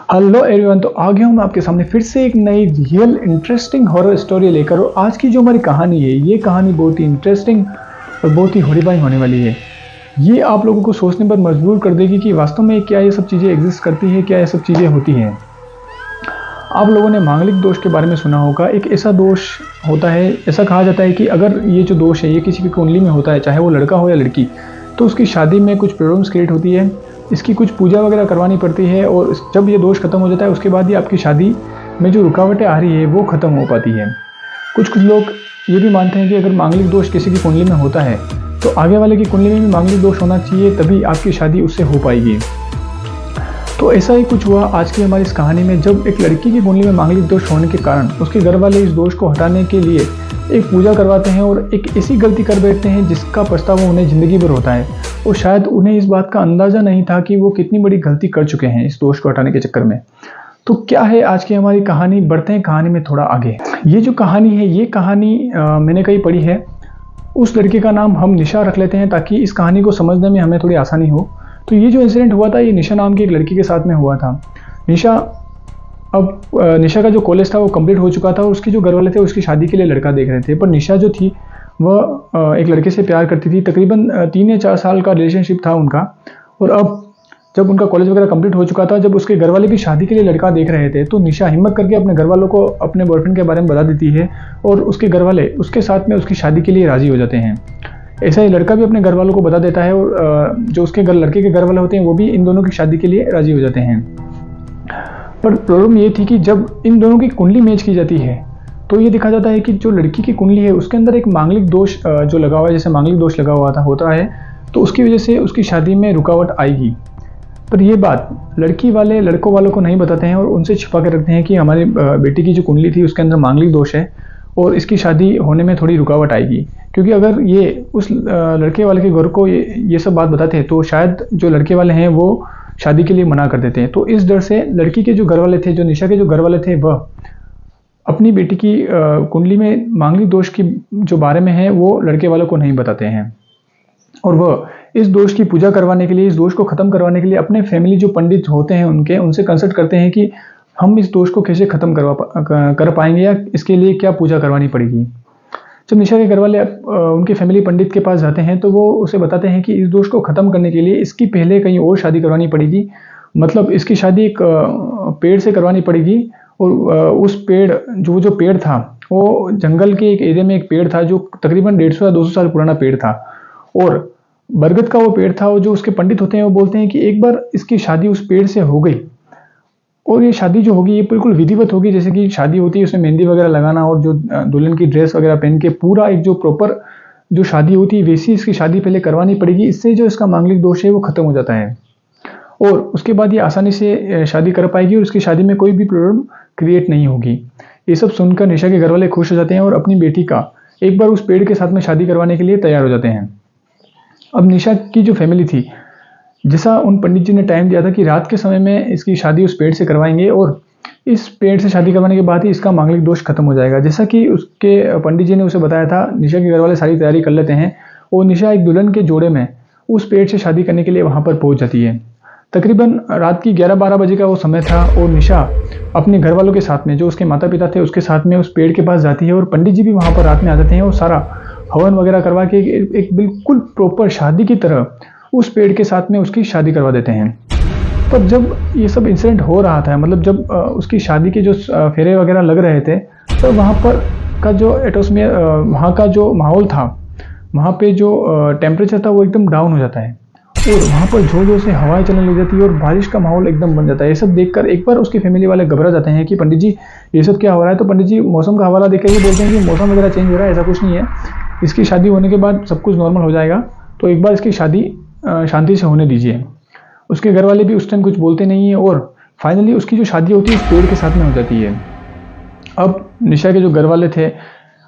Hello everyone, तो आ गया हूँ मैं आपके सामने फिर से एक नई रियल इंटरेस्टिंग हॉरर स्टोरी लेकर। और आज की जो हमारी कहानी है, ये कहानी बहुत ही इंटरेस्टिंग और बहुत ही हॉरिफाइंग होने वाली है। ये आप लोगों को सोचने पर मजबूर कर देगी कि वास्तव में क्या ये सब चीज़ें एग्जिस्ट करती है, क्या ये सब चीज़ें होती हैं। आप लोगों ने मांगलिक दोष के बारे में सुना होगा। एक ऐसा दोष होता है, ऐसा कहा जाता है कि अगर ये जो दोष है ये किसी की कुंडली में होता है, चाहे वो लड़का हो या लड़की, तो उसकी शादी में कुछ प्रॉब्लम्स क्रिएट होती है। इसकी कुछ पूजा वगैरह करवानी पड़ती है और जब ये दोष खत्म हो जाता है उसके बाद ही आपकी शादी में जो रुकावटें आ रही है वो ख़त्म हो पाती है। कुछ लोग ये भी मानते हैं कि अगर मांगलिक दोष किसी की कुंडली में होता है तो आगे वाले की कुंडली में भी मांगलिक दोष होना चाहिए, तभी आपकी शादी उससे हो पाएगी। तो ऐसा ही कुछ हुआ आज की हमारी इस कहानी में, जब एक लड़की की कुंडली में मांगलिक दोष होने के कारण उसके घर वाले इस दोष को हटाने के लिए एक पूजा करवाते हैं और एक ऐसी गलती कर बैठते हैं जिसका पछतावा उन्हें ज़िंदगी भर होता है। और शायद उन्हें इस बात का अंदाज़ा नहीं था कि वो कितनी बड़ी गलती कर चुके हैं इस दोष को हटाने के चक्कर में। तो क्या है आज की हमारी कहानी, बढ़ते हैं कहानी में थोड़ा आगे। ये जो कहानी है, ये कहानी मैंने कहीं पढ़ी है। उस लड़के का नाम हम निशा रख लेते हैं ताकि इस कहानी को समझने में हमें थोड़ी आसानी हो। तो ये जो इंसिडेंट हुआ था, ये निशा नाम की एक लड़की के साथ में हुआ था। निशा का जो कॉलेज था वो कंप्लीट हो चुका था और उसके जो घर वाले थे उसकी शादी के लिए लड़का देख रहे थे। पर निशा जो थी वह एक लड़के से प्यार करती थी। तकरीबन 3 या 4 साल का रिलेशनशिप था उनका। और अब जब उनका कॉलेज वगैरह कंप्लीट हो चुका था, जब उसके घर वाले भी शादी के लिए लड़का देख रहे थे, तो निशा हिम्मत करके अपने घर वालों को अपने बॉयफ्रेंड के बारे में बता देती है और उसके घर वाले उसके साथ में उसकी शादी के लिए राज़ी हो जाते हैं। ऐसा ही लड़का भी अपने घर वालों को बता देता है और जो उसके लड़के के घर वाले होते हैं वो भी इन दोनों की शादी के लिए राज़ी हो जाते हैं। पर प्रॉब्लम ये थी कि जब इन दोनों की कुंडली मैच की जाती है तो ये देखा जाता है कि जो लड़की की कुंडली है उसके अंदर एक मांगलिक दोष जो लगा हुआ है, जैसे मांगलिक दोष लगा हुआ होता है, तो उसकी वजह से उसकी शादी में रुकावट आएगी। पर ये बात लड़की वाले लड़कों वालों को नहीं बताते हैं और उनसे छिपा के रखते हैं कि हमारी बेटी की जो कुंडली थी उसके अंदर मांगलिक दोष है और इसकी शादी होने में थोड़ी रुकावट आएगी। क्योंकि अगर ये उस लड़के वाले के घर को ये सब बात बताते हैं तो शायद जो लड़के वाले हैं वो शादी के लिए मना कर देते हैं। तो इस डर से लड़की के जो घर वाले थे, जो निशा के जो घर वाले थे, वह अपनी बेटी की कुंडली में मांगलिक दोष की जो बारे में है वो लड़के वालों को नहीं बताते हैं। और वह इस दोष की पूजा करवाने के लिए, इस दोष को ख़त्म करवाने के लिए अपने फैमिली जो पंडित होते हैं उनसे कंसल्ट करते हैं कि हम इस दोष को कैसे ख़त्म कर पाएंगे या इसके लिए क्या पूजा करवानी पड़ेगी। जब निशा के घर वाले उनके फैमिली पंडित के पास जाते हैं तो वो उसे बताते हैं कि इस दोष को ख़त्म करने के लिए इसकी पहले कहीं और शादी करवानी पड़ेगी। मतलब इसकी शादी एक पेड़ से करवानी पड़ेगी। और उस पेड़ जो पेड़ था वो जंगल के एक एरिया में एक पेड़ था जो तकरीबन 150 या 200 साल पुराना पेड़ था। और बरगद का वो पेड़ था। और जो उसके पंडित होते हैं वो बोलते हैं कि एक बार इसकी शादी उस पेड़ से हो गई और ये शादी जो होगी ये बिल्कुल विधिवत होगी, जैसे कि शादी होती है उसमें मेहंदी वगैरह लगाना और जो दुल्हन की ड्रेस वगैरह पहन के पूरा एक जो प्रॉपर जो शादी होती है वैसी इसकी शादी पहले करवानी पड़ेगी। इससे जो इसका मांगलिक दोष है वो खत्म हो जाता है और उसके बाद ये आसानी से शादी कर पाएगी और उसकी शादी में कोई भी प्रॉब्लम क्रिएट नहीं होगी। ये सब सुनकर निशा के घर वाले खुश हो जाते हैं और अपनी बेटी का एक बार उस पेड़ के साथ में शादी करवाने के लिए तैयार हो जाते हैं। अब निशा की जो फैमिली थी, जैसा उन पंडित जी ने टाइम दिया था कि रात के समय में इसकी शादी उस पेड़ से करवाएंगे और इस पेड़ से शादी करवाने के बाद ही इसका मांगलिक दोष खत्म हो जाएगा। जैसा कि उसके पंडित जी ने उसे बताया था, निशा के घर वाले सारी तैयारी कर लेते हैं और निशा एक दुल्हन के जोड़े में उस पेड़ से शादी करने के लिए वहाँ पर पहुँच जाती है। तकरीबन रात की 11-12 बजे का वो समय था और निशा अपने घर वालों के साथ में, जो उसके माता पिता थे, उसके साथ में उस पेड़ के पास जाती है और पंडित जी भी वहाँ पर रात में आ जाते हैं और सारा हवन वगैरह करवा के एक बिल्कुल प्रॉपर शादी की तरह उस पेड़ के साथ में उसकी शादी करवा देते हैं। पर जब ये सब इंसिडेंट हो रहा था, मतलब जब उसकी शादी के जो फेरे वगैरह लग रहे थे, तो वहाँ पर का जो एटमॉस्फेयर, वहाँ का जो माहौल था, वहाँ पे जो टेम्परेचर था वो एकदम डाउन हो जाता है और वहाँ पर जोर जोर से हवाएं चलने लग जाती है और बारिश का माहौल एकदम बन जाता है। ये सब देखकर एक बार उसकी फैमिली वाले घबरा जाते हैं कि पंडित जी ये सब क्या हो रहा है। तो पंडित जी मौसम का हवाला देकर ये बोलते हैं कि मौसम वगैरह चेंज हो रहा है, ऐसा कुछ नहीं है, इसकी शादी होने के बाद सब कुछ नॉर्मल हो जाएगा, तो एक बार इसकी शादी शांति से होने दीजिए। उसके घर वाले भी उस टाइम कुछ बोलते नहीं है और फाइनली उसकी जो शादी होती है उस पेड़ के साथ में हो जाती है। अब निशा के जो घर वाले थे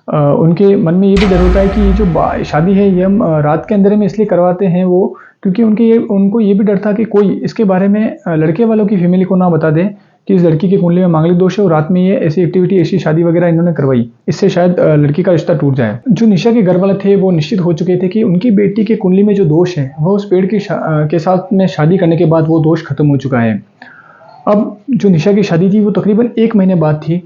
उनके मन में ये भी डर होता है कि ये जो शादी है ये हम रात के अंधेरे में इसलिए करवाते हैं वो, क्योंकि उनको ये भी डर था कि कोई इसके बारे में लड़के वालों की फैमिली को ना बता दे कि इस लड़की की कुंडली में मांगलिक दोष है और रात में ये ऐसी एक्टिविटी, ऐसी शादी वगैरह इन्होंने करवाई, इससे शायद लड़की का रिश्ता टूट जाए। जो निशा के घर वाले थे वो निश्चित हो चुके थे कि उनकी बेटी के कुंडली में जो दोष है वो उस पेड़ के साथ में शादी करने के बाद वो दोष खत्म हो चुका है। अब जो निशा की शादी थी वो तकरीबन 1 महीने बाद थी।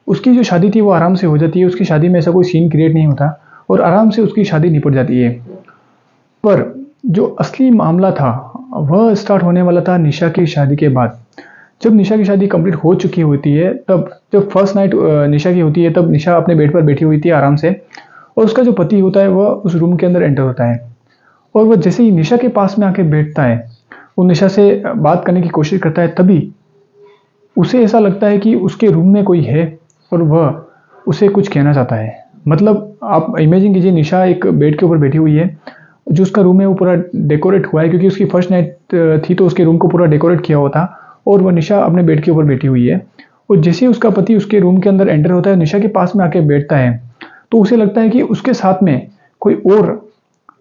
उसकी जो शादी थी वो आराम से हो जाती है, उसकी शादी में ऐसा कोई सीन क्रिएट नहीं होता और आराम से उसकी शादी निपट जाती है। पर जो असली मामला था वह स्टार्ट होने वाला था निशा की शादी के बाद। जब निशा की शादी कंप्लीट हो चुकी होती है, तब जब फर्स्ट नाइट निशा की होती है, तब निशा अपने बेड पर बैठी हुई थी आराम से, और उसका जो पति होता है वह उस रूम के अंदर एंटर होता है। और वह जैसे ही निशा के पास में आके बैठता है, वो निशा से बात करने की कोशिश करता है, तभी उसे ऐसा लगता है कि उसके रूम में कोई है और वह उसे कुछ कहना चाहता है। मतलब आप इमेजिन कीजिए, निशा एक बेड के ऊपर बैठी हुई है, जो उसका रूम है वो पूरा डेकोरेट हुआ है, क्योंकि उसकी फर्स्ट नाइट थी तो उसके रूम को पूरा डेकोरेट किया हुआ था, और वह निशा अपने बेड के ऊपर बैठी हुई है। और जैसे ही उसका पति उसके रूम के अंदर एंटर होता है, निशा के पास में आके बैठता है, तो उसे लगता है कि उसके साथ में कोई और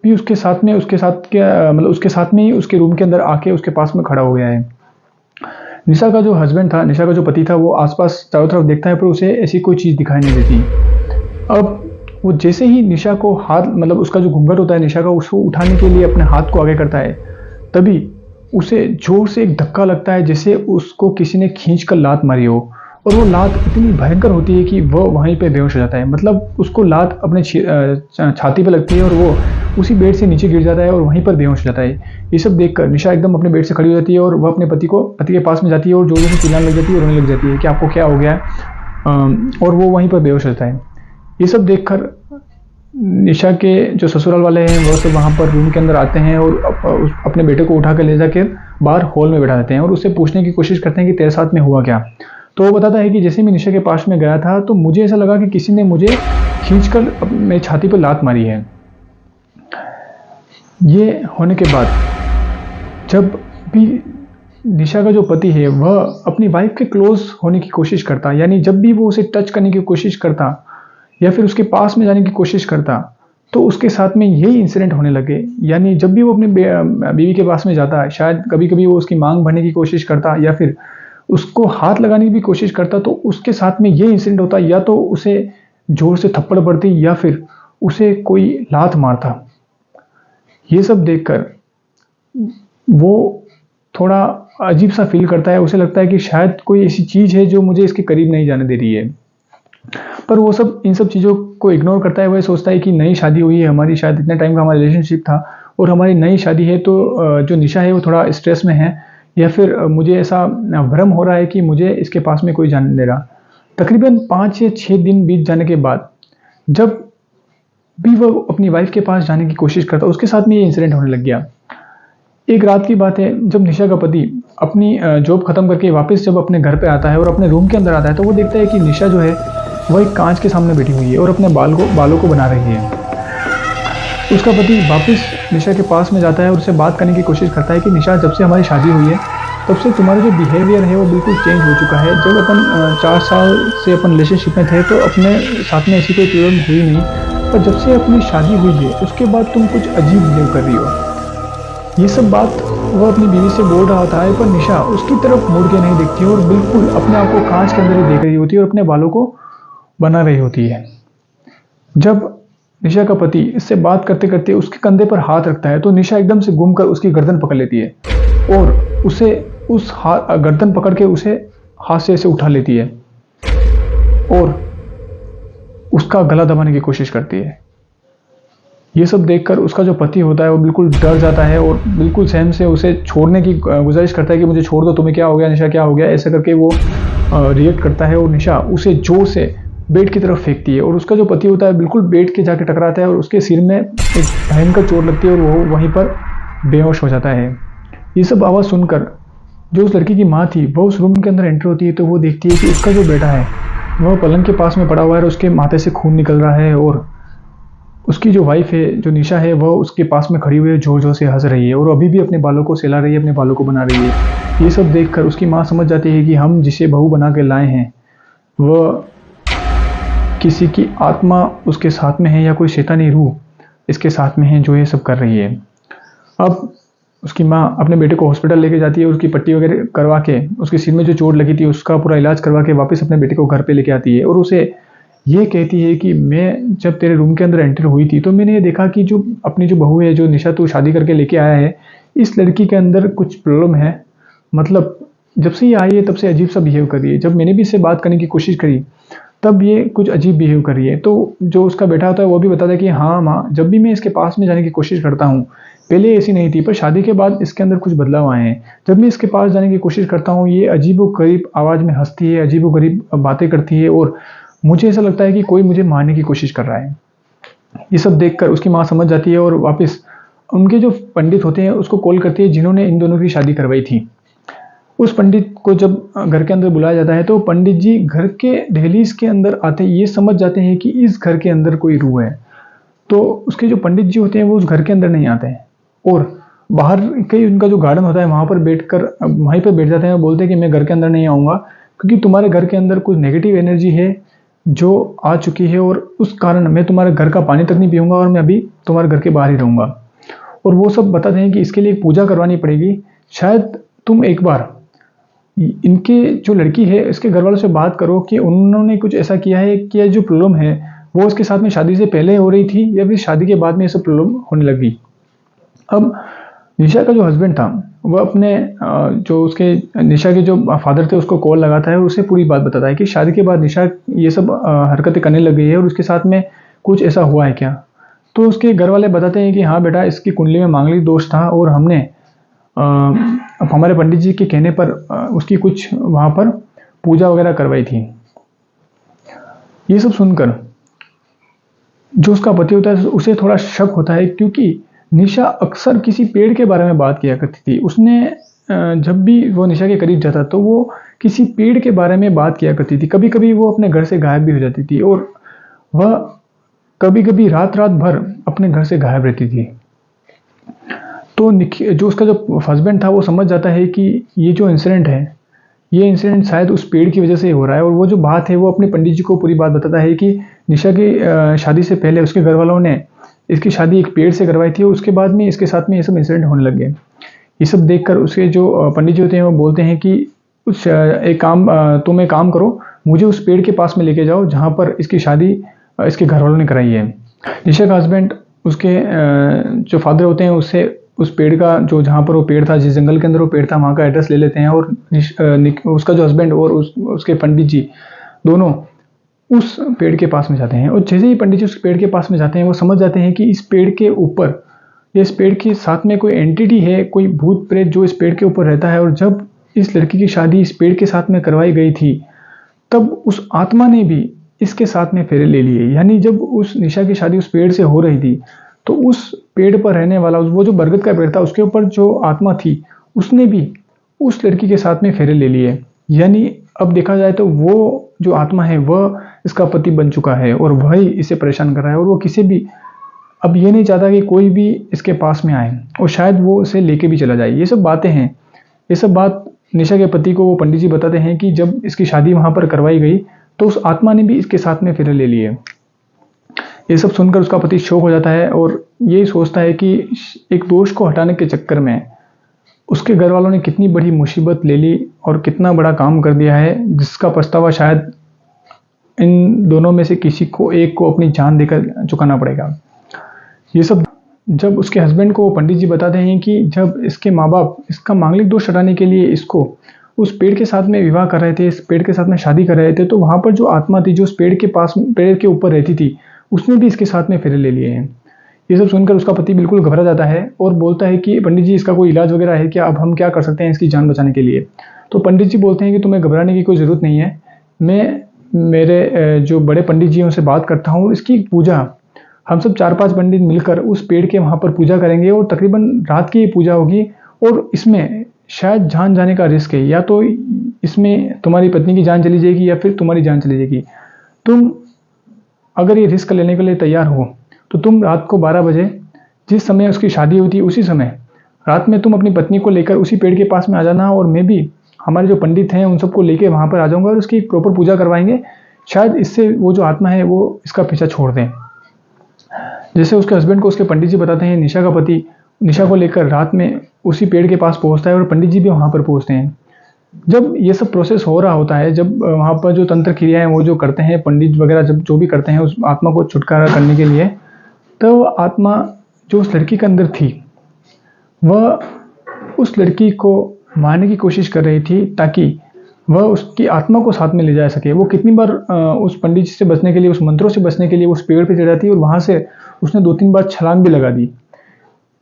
भी उसके साथ में उसके साथ में ही उसके रूम के अंदर आके उसके पास में खड़ा हो गया है। निशा का जो हस्बैंड था, निशा का जो पति था, वो आसपास चारों तरफ देखता है पर उसे ऐसी कोई चीज़ दिखाई नहीं देती। अब वो जैसे ही निशा को हाथ उसका जो घूंघट होता है निशा का, उसको उठाने के लिए अपने हाथ को आगे करता है, तभी उसे जोर से एक धक्का लगता है, जैसे उसको किसी ने खींच कर लात मारी हो। और वो लात इतनी भयंकर होती है कि वह वहीं पे बेहोश हो जाता है। मतलब उसको लात अपने छाती पे लगती है और वो उसी बेड से नीचे गिर जाता है और वहीं पर बेहोश हो जाता है। ये सब देखकर निशा एकदम अपने बेड से खड़ी हो जाती है और वह अपने पति के पास में जाती है और जोर से चिल्लाने लग जाती है और रोने लग जाती है कि आपको क्या हो गया है, और वो वहीं पर बेहोश हो जाता है। ये सब देखकर निशा के जो ससुराल वाले हैं वो सब वहाँ पर रूम के अंदर आते हैं और अपने बेटे को उठा कर ले जाकर बाहर हॉल में बैठा देते हैं और उससे पूछने की कोशिश करते हैं कि तेरे साथ में हुआ क्या। तो वो बताता है कि जैसे मैं निशा के पास में गया था तो मुझे ऐसा लगा कि किसी ने मुझे खींचकर मेरी छाती पर लात मारी है। ये होने के बाद जब भी निशा का जो पति है वह अपनी वाइफ के क्लोज होने की कोशिश करता, यानी जब भी वो उसे टच करने की कोशिश करता या फिर उसके पास में जाने की कोशिश करता, तो उसके साथ में यही इंसिडेंट होने लगे। यानी जब भी वो अपने बीवी के पास में जाता है, शायद कभी कभी वो उसकी मांग भरने की कोशिश करता या फिर उसको हाथ लगाने की भी कोशिश करता, तो उसके साथ में ये इंसिडेंट होता, या तो उसे जोर से थप्पड़ पड़ती या फिर उसे कोई लात मारता। ये सब देखकर वो थोड़ा अजीब सा फील करता है, उसे लगता है कि शायद कोई ऐसी चीज़ है जो मुझे इसके करीब नहीं जाने दे रही है। पर वो सब इन सब चीज़ों को इग्नोर करता है। वह सोचता है कि नई शादी हुई है हमारी, शायद इतने टाइम का हमारा रिलेशनशिप था और हमारी नई शादी है, तो जो निशा है वो थोड़ा स्ट्रेस में है, या फिर मुझे ऐसा भ्रम हो रहा है कि मुझे इसके पास में कोई जाने नहीं दे रहा। तकरीबन 5 या 6 दिन बीत जाने के बाद जब भी वह अपनी वाइफ के पास जाने की कोशिश करता, उसके साथ में ये इंसिडेंट होने लग गया। एक रात की बात है, जब निशा का पति अपनी जॉब खत्म करके वापस जब अपने घर पे आता है और अपने रूम के अंदर आता है, तो वो देखता है कि निशा जो है वह एक कांच के सामने बैठी हुई है और अपने बालों को बना रही है। उसका पति वापस निशा के पास में जाता है और उससे बात करने की कोशिश करता है कि निशा, जब से हमारी शादी हुई है तब से तुम्हारा जो बिहेवियर है वो बिल्कुल चेंज हो चुका है। जब अपन 4 साल से अपन रिलेशनशिप में थे तो अपने साथ में ऐसी कोई प्रॉब्लम हुई नहीं, पर जब से अपनी शादी हुई है उसके बाद तुम कुछ अजीब बिहेव कर रही हो। ये सब बात वह अपनी बीवी से बोल रहा था, पर निशा उसकी तरफ मुड़ के नहीं देखती और बिल्कुल अपने आप को कांच के अंदर ही देख रही होती है और अपने बालों को बना रही होती है। जब निशा का पति इससे बात करते करते उसके कंधे पर हाथ रखता है, तो निशा एकदम से घूमकर उसकी गर्दन पकड़ लेती है और उसे उस गर्दन पकड़ के उसे हाथ से ऐसे उठा लेती है और उसका गला दबाने की कोशिश करती है। ये सब देखकर उसका जो पति होता है वो बिल्कुल डर जाता है और बिल्कुल सहम से उसे छोड़ने की गुजारिश करता है कि मुझे छोड़ दो, तुम्हें क्या हो गया निशा, क्या हो गया, ऐसा करके वो रिएक्ट करता है और निशा उसे जोर से बेड की तरफ फेंकती है और उसका जो पति होता है बिल्कुल बेड के जाके टकराता है और उसके सिर में एक भयंकर चोट लगती है और वो वहीं पर बेहोश हो जाता है। ये सब आवाज़ सुनकर जो उस लड़की की माँ थी वो उस रूम के अंदर एंटर होती है, तो वो देखती है कि उसका जो बेटा है वह पलंग के पास में पड़ा हुआ है और उसके माथे से खून निकल रहा है और उसकी जो वाइफ है, जो निशा है, वह उसके पास में खड़ी हुई है, जोर जोर से हंस रही है और अभी भी अपने बालों को सहला रही है, अपने बालों को बना रही है। ये सब देखकर उसकी माँ समझ जाती है कि हम जिसे बहू बना के लाए हैं वह किसी की आत्मा उसके साथ में है या कोई शैतानी रूह इसके साथ में है जो ये सब कर रही है। अब उसकी माँ अपने बेटे को हॉस्पिटल लेके जाती है, उसकी पट्टी वगैरह करवा के, उसके सिर में जो चोट लगी थी उसका पूरा इलाज करवा के वापस अपने बेटे को घर पे लेके आती है और उसे ये कहती है कि मैं जब तेरे रूम के अंदर एंटर हुई थी तो मैंने ये देखा कि जो अपनी जो बहू है, जो निशा तू शादी करके लेके आया है, इस लड़की के अंदर कुछ प्रॉब्लम है। मतलब जब से ये आई है तब से अजीब सा बिहेव कर रही है। जब मैंने भी इससे बात करने की कोशिश करी तब ये कुछ अजीब बिहेव कर रही है। तो जो उसका बेटा होता है वो भी बताता है कि हाँ माँ, जब भी मैं इसके पास में जाने की कोशिश करता हूँ, पहले ऐसी नहीं थी, पर शादी के बाद इसके अंदर कुछ बदलाव आए हैं। जब मैं इसके पास जाने की कोशिश करता हूँ, ये अजीबोगरीब आवाज़ में हंसती है, अजीबोगरीब बातें करती है और मुझे ऐसा लगता है कि कोई मुझे मारने की कोशिश कर रहा है। ये सब देखकर उसकी माँ समझ जाती है और वापस उनके जो पंडित होते हैं उसको कॉल करती है, जिन्होंने इन दोनों की शादी करवाई थी। उस पंडित को जब घर के अंदर बुलाया जाता है तो पंडित जी घर के दहलीज के अंदर आते ये समझ जाते हैं कि इस घर के अंदर कोई रूह है। तो उसके जो पंडित जी होते हैं वो उस घर के अंदर नहीं आते हैं और बाहर के उनका जो गार्डन होता है वहाँ पर बैठकर वहीं पर बैठ जाते हैं और बोलते हैं कि मैं घर के अंदर नहीं आऊँगा, क्योंकि तुम्हारे घर के अंदर कुछ नेगेटिव एनर्जी है जो आ चुकी है और उस कारण मैं तुम्हारे घर का पानी तक नहीं पीऊँगा और मैं अभी तुम्हारे घर के बाहर ही रहूँगा। और वो सब बताते हैं कि इसके लिए एक पूजा करवानी पड़ेगी, शायद तुम एक बार इनके जो लड़की है इसके घर वालों से बात करो कि उन्होंने कुछ ऐसा किया है कि ये जो प्रॉब्लम है वो उसके साथ में शादी से पहले हो रही थी या फिर शादी के बाद में ये सब प्रॉब्लम होने लगी। अब निशा का जो हस्बैंड था वह अपने जो उसके निशा के जो फादर थे उसको कॉल लगाता है और उसे पूरी बात बताता है कि शादी के बाद निशा ये सब हरकतें करने लग गई है और उसके साथ में कुछ ऐसा हुआ है क्या। तो उसके घर वाले बताते हैं कि हाँ बेटा, इसकी कुंडली में मांगलिक दोष था और हमने अब हमारे पंडित जी के कहने पर उसकी कुछ वहाँ पर पूजा वगैरह करवाई थी। ये सब सुनकर जो उसका पति होता है उसे थोड़ा शक होता है, क्योंकि निशा अक्सर किसी पेड़ के बारे में बात किया करती थी। उसने जब भी वो निशा के करीब जाता तो वो किसी पेड़ के बारे में बात किया करती थी। कभी कभी वो अपने घर से गायब भी हो जाती थी और वह कभी कभी रात रात भर अपने घर से गायब रहती थी। तो जो उसका जो हस्बैंड था वो समझ जाता है कि ये जो इंसिडेंट है ये इंसिडेंट शायद उस पेड़ की वजह से हो रहा है। और वो जो बात है वो अपने पंडित जी को पूरी बात बताता है कि निशा की शादी से पहले उसके घर वालों ने इसकी शादी एक पेड़ से करवाई थी और उसके बाद में इसके साथ में ये सब इंसिडेंट होने लग गए। ये सब देखकर उसके जो पंडित जी होते हैं वो बोलते हैं कि तुम एक काम करो, मुझे उस पेड़ के पास में लेके जाओ जहाँ पर इसकी शादी इसके घर वालों ने कराई है। निशा का हस्बैंड उसके जो फादर होते हैं उससे उस पेड़ का जो जहाँ पर वो पेड़ था, जिस जंगल के अंदर वो पेड़ था, वहाँ का एड्रेस ले लेते हैं और उसका जो हस्बैंड और उसके पंडित जी दोनों उस पेड़ के पास में जाते हैं। और जैसे ही पंडित जी उस पेड़ के पास में जाते हैं वो समझ जाते हैं कि इस पेड़ के ऊपर या इस पेड़ के साथ में कोई एंटिटी है, कोई भूत प्रेत जो इस पेड़ के ऊपर रहता है। और जब इस लड़की की शादी इस पेड़ के साथ में करवाई गई थी तब उस आत्मा ने भी इसके साथ में फेरे ले लिए। यानी जब उस निशा की शादी उस पेड़ से हो रही थी तो उस पेड़ पर रहने वाला वो जो बरगद का पेड़ था उसके ऊपर जो आत्मा थी उसने भी उस लड़की के साथ में फेरे ले लिए। यानी अब देखा जाए तो वो जो आत्मा है वह इसका पति बन चुका है और वही इसे परेशान कर रहा है और वो किसी भी अब ये नहीं चाहता कि कोई भी इसके पास में आए और शायद वो इसे लेके भी चला जाए। ये सब बातें हैं। ये सब बात निशा के पति को वो पंडित जी बताते हैं कि जब इसकी शादी वहाँ पर करवाई गई तो उस आत्मा ने भी इसके साथ में फेरे ले लिए। ये सब सुनकर उसका पति शौक हो जाता है और यही सोचता है कि एक दोष को हटाने के चक्कर में उसके घर वालों ने कितनी बड़ी मुसीबत ले ली और कितना बड़ा काम कर दिया है, जिसका पछतावा शायद इन दोनों में से किसी को एक को अपनी जान देकर चुकाना पड़ेगा। ये सब जब उसके हस्बैंड को पंडित जी बताते हैं कि जब इसके माँ बाप इसका मांगलिक दोष हटाने के लिए इसको उस पेड़ के साथ में विवाह कर रहे थे, इस पेड़ के साथ में शादी कर रहे थे, तो वहाँ पर जो आत्मा थी जो उस पेड़ के पास पेड़ के ऊपर रहती थी उसने भी इसके साथ में फेरे ले लिए हैं। ये सब सुनकर उसका पति बिल्कुल घबरा जाता है और बोलता है कि पंडित जी इसका कोई इलाज वगैरह है क्या, अब हम क्या कर सकते हैं इसकी जान बचाने के लिए। तो पंडित जी बोलते हैं कि तुम्हें घबराने की कोई ज़रूरत नहीं है, मैं मेरे जो बड़े पंडित जी हैं उनसे बात करता हूँ और इसकी पूजा हम सब 4-5 पंडित मिलकर उस पेड़ के वहाँ पर पूजा करेंगे और तकरीबन रात की पूजा होगी और इसमें शायद जान जाने का रिस्क है, या तो इसमें तुम्हारी पत्नी की जान चली जाएगी या फिर तुम्हारी जान चली जाएगी। तुम अगर ये रिस्क लेने के लिए तैयार हो तो तुम रात को 12 बजे जिस समय उसकी शादी हुई थी उसी समय रात में तुम अपनी पत्नी को लेकर उसी पेड़ के पास में आ जाना और मैं भी हमारे जो पंडित हैं उन सबको लेकर वहाँ पर आ जाऊँगा और उसकी प्रॉपर पूजा करवाएंगे। शायद इससे वो जो आत्मा है वो इसका पीछा छोड़ दें। जैसे उसके हस्बैंड को उसके पंडित जी बताते हैं, निशा का पति निशा को लेकर रात में उसी पेड़ के पास पहुँचता है और पंडित जी भी वहाँ पर पहुँचते हैं। जब ये सब प्रोसेस हो रहा होता है, जब वहाँ पर जो तंत्र क्रियाएं वो जो करते हैं पंडित वगैरह, जब जो भी करते हैं उस आत्मा को छुटकारा करने के लिए, तो आत्मा जो उस लड़की के अंदर थी वह उस लड़की को मारने की कोशिश कर रही थी ताकि वह उसकी आत्मा को साथ में ले जा सके। वो कितनी बार उस पंडित जी से बचने के लिए, उस मंत्रों से बचने के लिए उस पेड़ पे चढ़ जाती और वहाँ से उसने 2-3 बार छलांग भी लगा दी।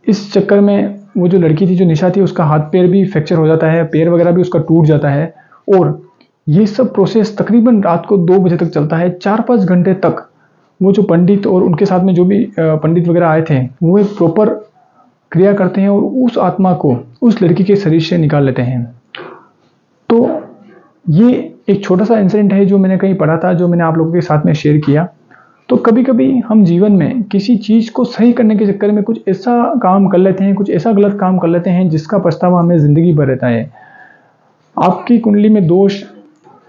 इस चक्कर में वो जो लड़की थी, जो निशा थी, उसका हाथ पैर भी फ्रैक्चर हो जाता है, पैर वगैरह भी उसका टूट जाता है। और ये सब प्रोसेस तकरीबन रात को 2 बजे तक चलता है। 4-5 घंटे तक वो जो पंडित और उनके साथ में जो भी पंडित वगैरह आए थे, वो एक प्रॉपर क्रिया करते हैं और उस आत्मा को उस लड़की के शरीर से निकाल लेते हैं। तो ये एक छोटा सा इंसिडेंट है जो मैंने कहीं पढ़ा था, जो मैंने आप लोगों के साथ में शेयर किया। तो कभी कभी हम जीवन में किसी चीज़ को सही करने के चक्कर में कुछ ऐसा काम कर लेते हैं, कुछ ऐसा गलत काम कर लेते हैं जिसका पछतावा हमें ज़िंदगी भर रहता है। आपकी कुंडली में दोष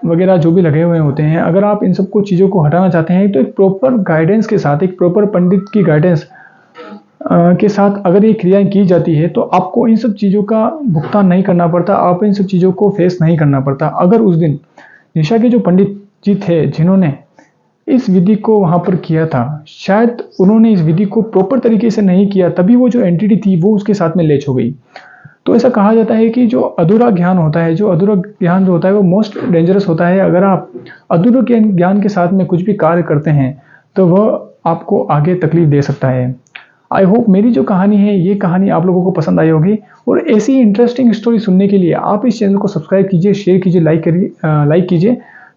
वगैरह जो भी लगे हुए होते हैं, अगर आप इन सबको चीज़ों को हटाना चाहते हैं तो एक प्रॉपर गाइडेंस के साथ, एक प्रॉपर पंडित की गाइडेंस के साथ अगर ये क्रियाएं की जाती है तो आपको इन सब चीज़ों का भुगतान नहीं करना पड़ता, आप इन सब चीज़ों को फेस नहीं करना पड़ता। अगर उस दिन निशा के जो पंडित जी थे जिन्होंने इस विधि को वहाँ पर किया था, शायद उन्होंने इस विधि को प्रॉपर तरीके से नहीं किया, तभी वो जो एंटिटी थी वो उसके साथ में लैच हो गई। तो ऐसा कहा जाता है कि जो अधूरा ज्ञान होता है, जो अधूरा ज्ञान जो होता है वो मोस्ट डेंजरस होता है। अगर आप अधूरे ज्ञान के साथ में कुछ भी कार्य करते हैं तो वह आपको आगे तकलीफ दे सकता है। आई होप मेरी जो कहानी है, ये कहानी आप लोगों को पसंद आई होगी। और ऐसी इंटरेस्टिंग स्टोरी सुनने के लिए आप इस चैनल को सब्सक्राइब कीजिए, शेयर कीजिए, लाइक कीजिए।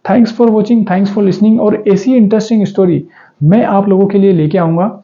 Thanks for watching, thanks for listening. और ऐसी इंटरेस्टिंग स्टोरी मैं आप लोगों के लिए लेके आऊँगा।